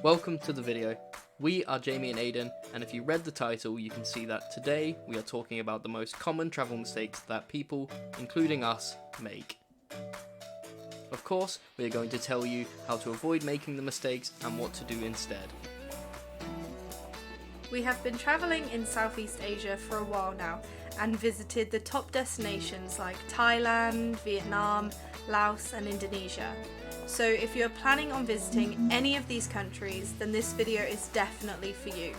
Welcome to the video. We are Jamie and Aidan, and if you read the title, you can see that today we are talking about the most common travel mistakes that people, including us, make. Of course, we are going to tell you how to avoid making the mistakes and what to do instead. We have been travelling in Southeast Asia for a while now and visited the top destinations like Thailand, Vietnam, Laos and Indonesia. So if you're planning on visiting any of these countries, then this video is definitely for you.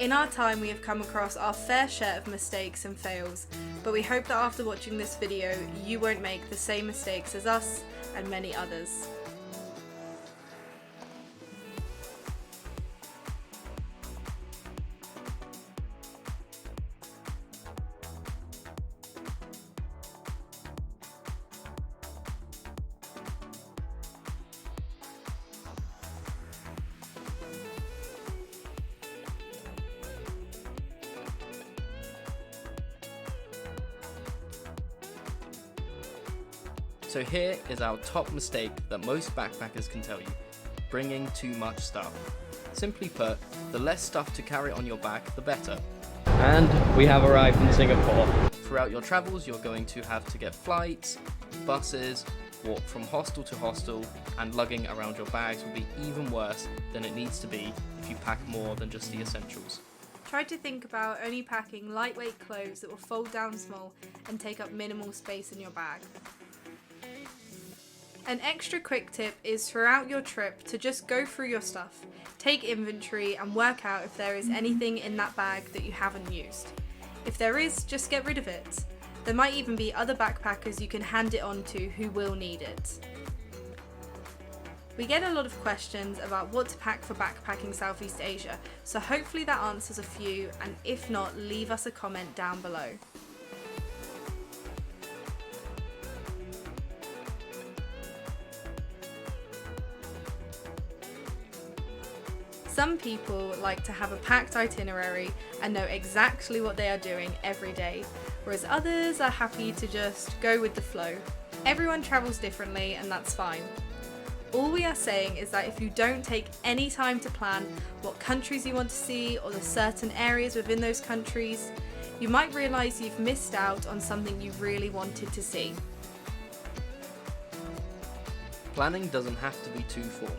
In our time we have come across our fair share of mistakes and fails, but we hope that after watching this video you won't make the same mistakes as us and many others. So here is our top mistake that most backpackers can tell you: bringing too much stuff. Simply put, the less stuff to carry on your back, the better. And we have arrived in Singapore. Throughout your travels, you're going to have to get flights, buses, walk from hostel to hostel, and lugging around your bags will be even worse than it needs to be if you pack more than just the essentials. Try to think about only packing lightweight clothes that will fold down small and take up minimal space in your bag. An extra quick tip is throughout your trip to just go through your stuff, take inventory and work out if there is anything in that bag that you haven't used. If there is, just get rid of it. There might even be other backpackers you can hand it on to who will need it. We get a lot of questions about what to pack for backpacking Southeast Asia, so hopefully that answers a few, and if not, leave us a comment down below. Some people like to have a packed itinerary and know exactly what they are doing every day, whereas others are happy to just go with the flow. Everyone travels differently and that's fine. All we are saying is that if you don't take any time to plan what countries you want to see or the certain areas within those countries, you might realise you've missed out on something you really wanted to see. Planning doesn't have to be too formal.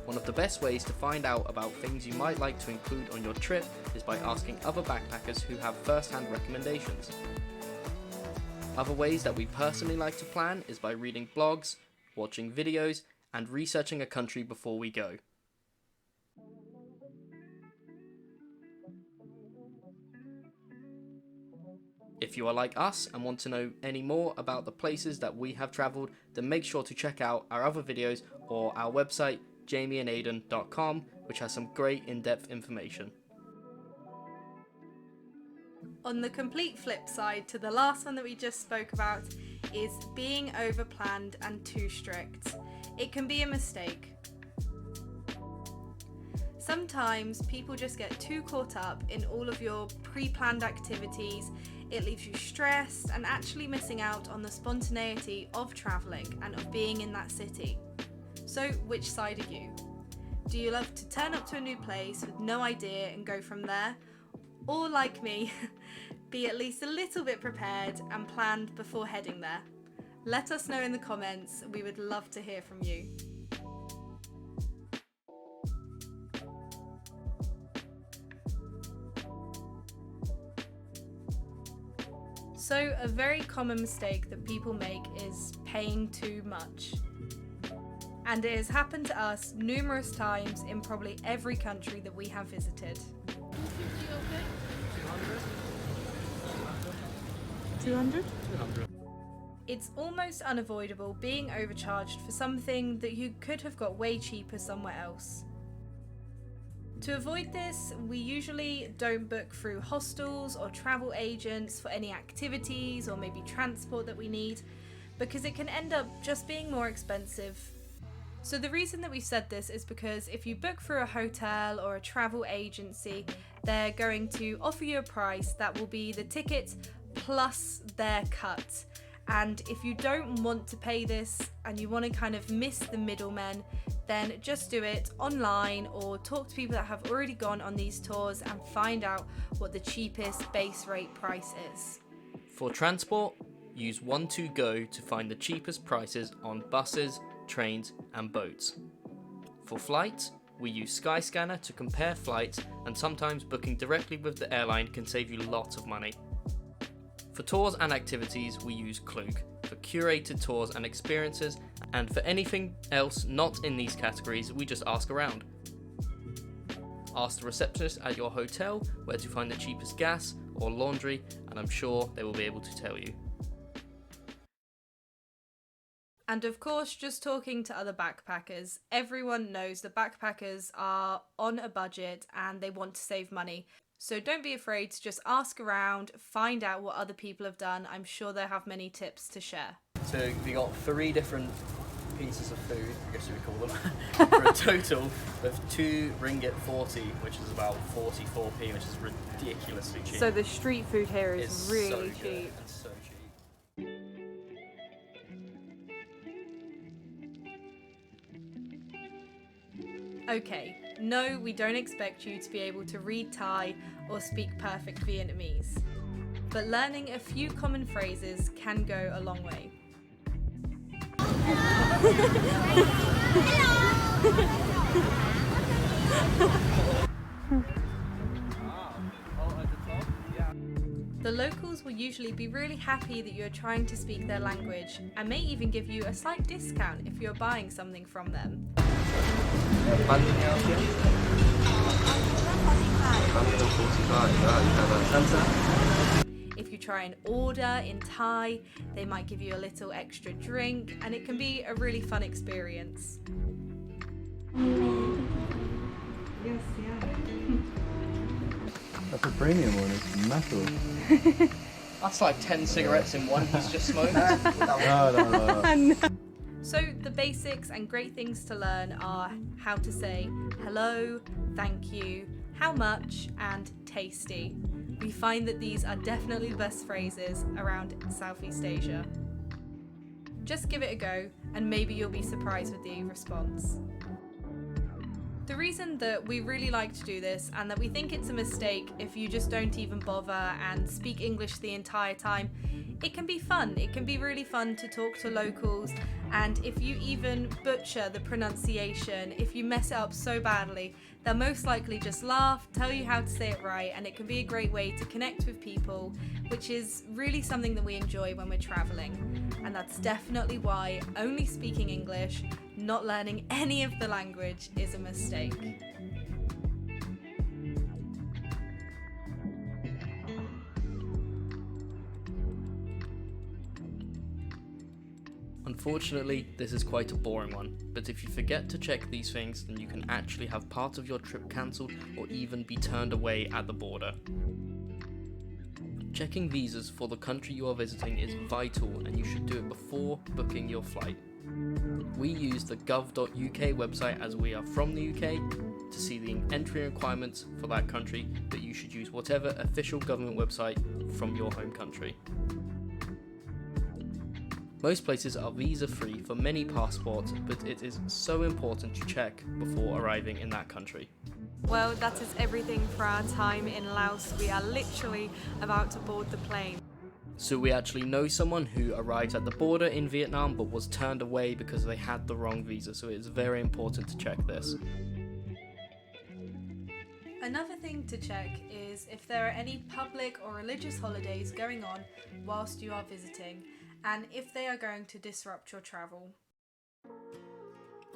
One of the best ways to find out about things you might like to include on your trip is by asking other backpackers who have first-hand recommendations. Other ways that we personally like to plan is by reading blogs, watching videos, and researching a country before we go. If you are like us and want to know any more about the places that we have travelled, then make sure to check out our other videos or our website jamieandaidan.com, which has some great in-depth information. On the complete flip side to the last one that we just spoke about is being over-planned and too strict. It can be a mistake. Sometimes people just get too caught up in all of your pre-planned activities. It leaves you stressed and actually missing out on the spontaneity of travelling and of being in that city. So which side are you? Do you love to turn up to a new place with no idea and go from there? Or like me, be at least a little bit prepared and planned before heading there? Let us know in the comments, we would love to hear from you. So a very common mistake that people make is paying too much. And it has happened to us numerous times in probably every country that we have visited. 200? It's almost unavoidable being overcharged for something that you could have got way cheaper somewhere else. To avoid this, we usually don't book through hostels or travel agents for any activities or maybe transport that we need, because it can end up just being more expensive. So the reason that we said this is because if you book through a hotel or a travel agency, they're going to offer you a price that will be the ticket plus their cut. And if you don't want to pay this and you want to kind of miss the middlemen, then just do it online or talk to people that have already gone on these tours and find out what the cheapest base rate price is. For transport, use 1-2-Go to find the cheapest prices on buses, trains and boats. For flights, we use Skyscanner to compare flights, and sometimes booking directly with the airline can save you lots of money. For tours and activities, we use Klook for curated tours and experiences, and for anything else not in these categories, we just ask around. Ask the receptionist at your hotel where to find the cheapest gas or laundry, and I'm sure they will be able to tell you. And of course, just talking to other backpackers, everyone knows that backpackers are on a budget and they want to save money. So don't be afraid to just ask around, find out what other people have done. I'm sure they have many tips to share. So we got 3 different pieces of food, I guess you would call them, for a total of 2 ringgit 40, which is about 44p, which is ridiculously cheap. So the street food here is It's really so good cheap. and so cheap. Okay, no, we don't expect you to be able to read Thai or speak perfect Vietnamese, but learning a few common phrases can go a long way. The locals will usually be really happy that you're trying to speak their language and may even give you a slight discount if you're buying something from them. If you try and order in Thai, they might give you a little extra drink, and it can be a really fun experience. That's a premium one, it's metal. That's like 10 cigarettes in one he's just smoked. No. So the basics and great things to learn are how to say hello, thank you, how much, and tasty. We find that these are definitely the best phrases around Southeast Asia. Just give it a go and maybe you'll be surprised with the response. The reason that we really like to do this, and that we think it's a mistake if you just don't even bother and speak English the entire time, it can be fun. It can be really fun to talk to locals, and if you even butcher the pronunciation, if you mess it up so badly, they'll most likely just laugh, tell you how to say it right, and it can be a great way to connect with people, which is really something that we enjoy when we're traveling. And that's definitely why only speaking English, not learning any of the language, is a mistake. Unfortunately, this is quite a boring one, but if you forget to check these things, then you can actually have part of your trip cancelled or even be turned away at the border. Checking visas for the country you are visiting is vital, and you should do it before booking your flight. We use the gov.uk website as we are from the UK to see the entry requirements for that country, but you should use whatever official government website from your home country. Most places are visa-free for many passports, but it is so important to check before arriving in that country. Well, that is everything for our time in Laos. We are literally about to board the plane. So we actually know someone who arrived at the border in Vietnam but was turned away because they had the wrong visa, so it is very important to check this. Another thing to check is if there are any public or religious holidays going on whilst you are visiting, and if they are going to disrupt your travel.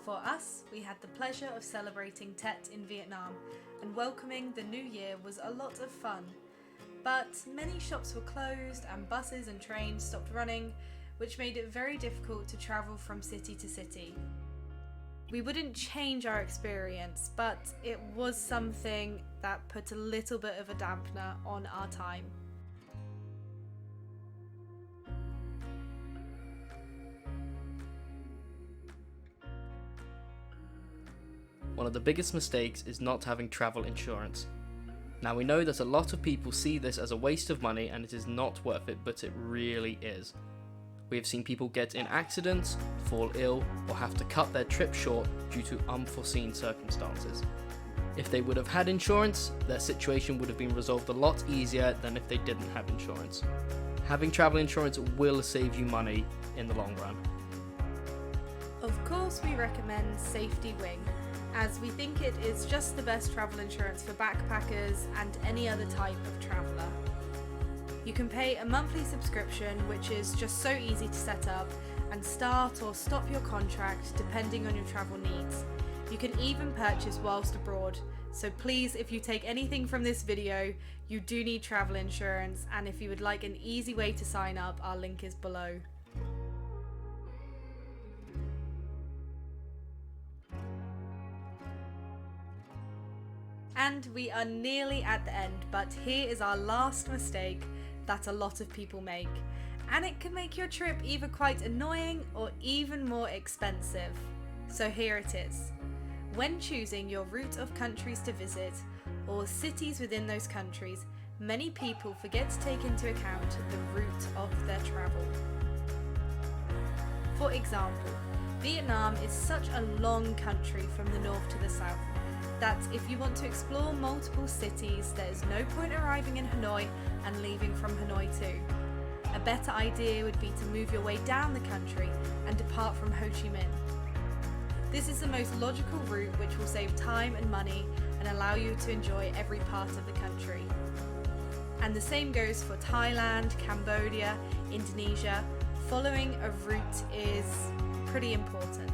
For us, we had the pleasure of celebrating Tet in Vietnam, and welcoming the new year was a lot of fun. But many shops were closed and buses and trains stopped running, which made it very difficult to travel from city to city. We wouldn't change our experience, but it was something that put a little bit of a dampener on our time. One of the biggest mistakes is not having travel insurance. Now we know that a lot of people see this as a waste of money and it is not worth it, but it really is. We have seen people get in accidents, fall ill, or have to cut their trip short due to unforeseen circumstances. If they would have had insurance, their situation would have been resolved a lot easier than if they didn't have insurance. Having travel insurance will save you money in the long run. Of course, we recommend Safety Wing, as we think it is just the best travel insurance for backpackers and any other type of traveller. You can pay a monthly subscription, which is just so easy to set up, and start or stop your contract depending on your travel needs. You can even purchase whilst abroad, so please, if you take anything from this video, you do need travel insurance, and if you would like an easy way to sign up, our link is below. And we are nearly at the end, but here is our last mistake that a lot of people make, and it can make your trip either quite annoying or even more expensive. So here it is. When choosing your route of countries to visit, or cities within those countries, many people forget to take into account the route of their travel. For example, Vietnam is such a long country from the north to the south that if you want to explore multiple cities, there is no point arriving in Hanoi and leaving from Hanoi too. A better idea would be to move your way down the country and depart from Ho Chi Minh. This is the most logical route, which will save time and money and allow you to enjoy every part of the country. And the same goes for Thailand, Cambodia, Indonesia. Following a route is pretty important.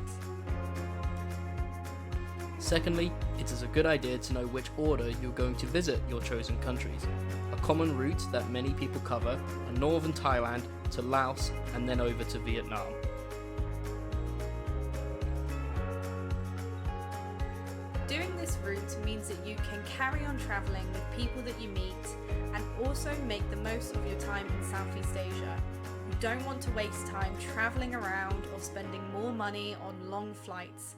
Secondly, it is a good idea to know which order you're going to visit your chosen countries. A common route that many people cover are northern Thailand to Laos and then over to Vietnam. Doing this route means that you can carry on travelling with people that you meet and also make the most of your time in Southeast Asia. You don't want to waste time travelling around or spending more money on long flights.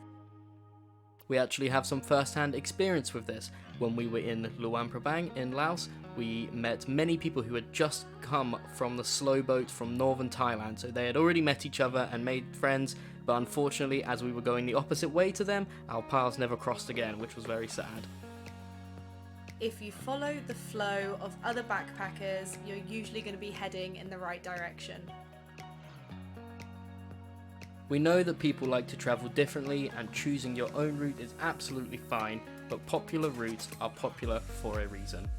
We actually have some first-hand experience with this. When we were in Luang Prabang in Laos, we met many people who had just come from the slow boat from northern Thailand, so they had already met each other and made friends, but unfortunately as we were going the opposite way to them, our paths never crossed again, which was very sad. If you follow the flow of other backpackers, you're usually going to be heading in the right direction. We know that people like to travel differently and choosing your own route is absolutely fine, but popular routes are popular for a reason.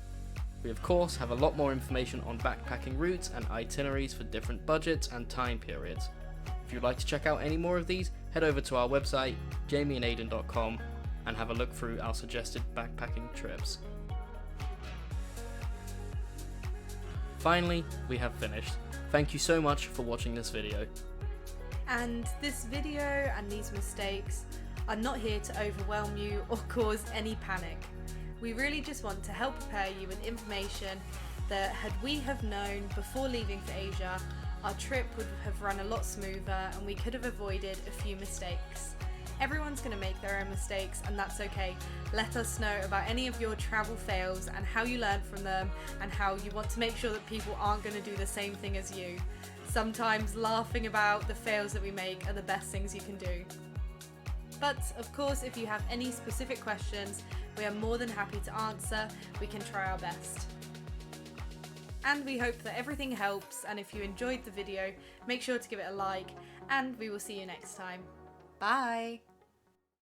We of course have a lot more information on backpacking routes and itineraries for different budgets and time periods. If you'd like to check out any more of these, head over to our website jamieandaiden.com and have a look through our suggested backpacking trips. Finally, we have finished. Thank you so much for watching this video. And this video and these mistakes are not here to overwhelm you or cause any panic. We really just want to help prepare you with information that had we have known before leaving for Asia, our trip would have run a lot smoother and we could have avoided a few mistakes. Everyone's going to make their own mistakes and that's okay. Let us know about any of your travel fails and how you learned from them and how you want to make sure that people aren't going to do the same thing as you. Sometimes laughing about the fails that we make are the best things you can do. But of course, if you have any specific questions, we are more than happy to answer. We can try our best. And we hope that everything helps, and if you enjoyed the video, make sure to give it a like, and we will see you next time. Bye!